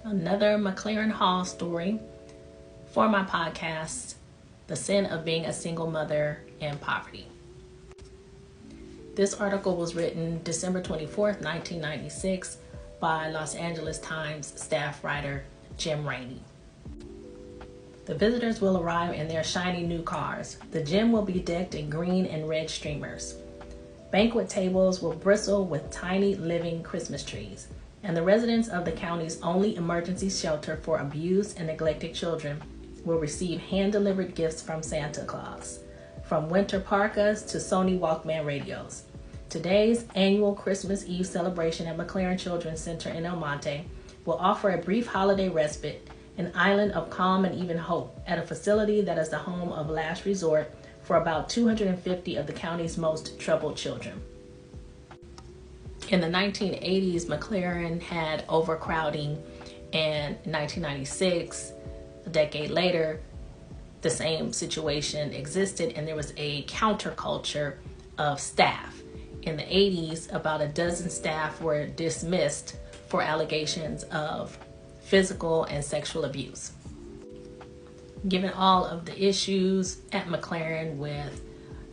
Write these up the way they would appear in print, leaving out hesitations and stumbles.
another MacLaren Hall story for my podcast, The Sin of Being a Single Mother in Poverty. This article was written December 24th, 1996 by Los Angeles Times staff writer Jim Rainey. The visitors will arrive in their shiny new cars. The gym will be decked in green and red streamers. Banquet tables will bristle with tiny living Christmas trees, and the residents of the county's only emergency shelter for abused and neglected children will receive hand-delivered gifts from Santa Claus, from winter parkas to Sony Walkman radios. Today's annual Christmas Eve celebration at MacLaren Children's Center in El Monte will offer a brief holiday respite, an island of calm and even hope at a facility that is the home of last resort for about 250 of the county's most troubled children. In the 1980s, MacLaren had overcrowding, and in 1996, a decade later, the same situation existed, and there was a counterculture of staff. In the 80s, about a dozen staff were dismissed for allegations of physical and sexual abuse. Given all of the issues at MacLaren with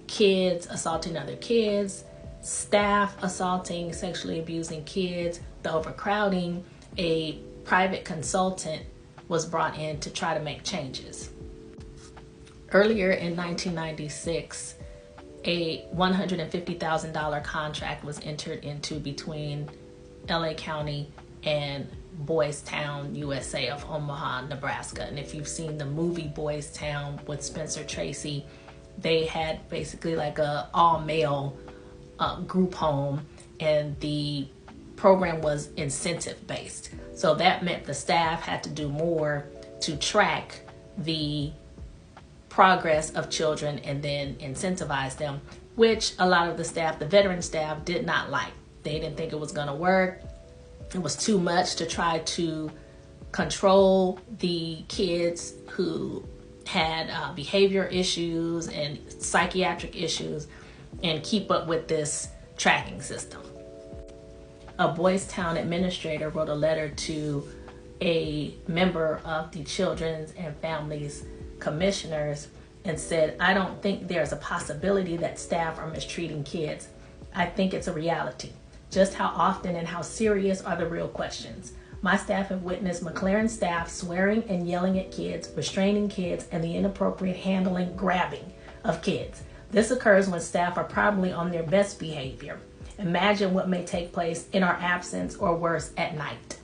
kids assaulting other kids, staff assaulting, sexually abusing kids, the overcrowding, a private consultant was brought in to try to make changes. Earlier in 1996, a $150,000 contract was entered into between LA County and Boys Town, USA of Omaha, Nebraska. And if you've seen the movie Boys Town with Spencer Tracy, they had basically like a all-male group home, and the program was incentive-based. So that meant the staff had to do more to track the progress of children and then incentivize them, which a lot of the staff, the veteran staff, did not like. They didn't think it was going to work. It was too much to try to control the kids who had behavior issues and psychiatric issues and keep up with this tracking system. A Boys Town administrator wrote a letter to a member of the Children's and Families Commissioners and said, "I don't think there's a possibility that staff are mistreating kids. I think it's a reality. Just how often and how serious are the real questions. My staff have witnessed MacLaren staff swearing and yelling at kids, restraining kids, and the inappropriate handling, grabbing of kids. This occurs when staff are probably on their best behavior. Imagine what may take place in our absence or worse, at night."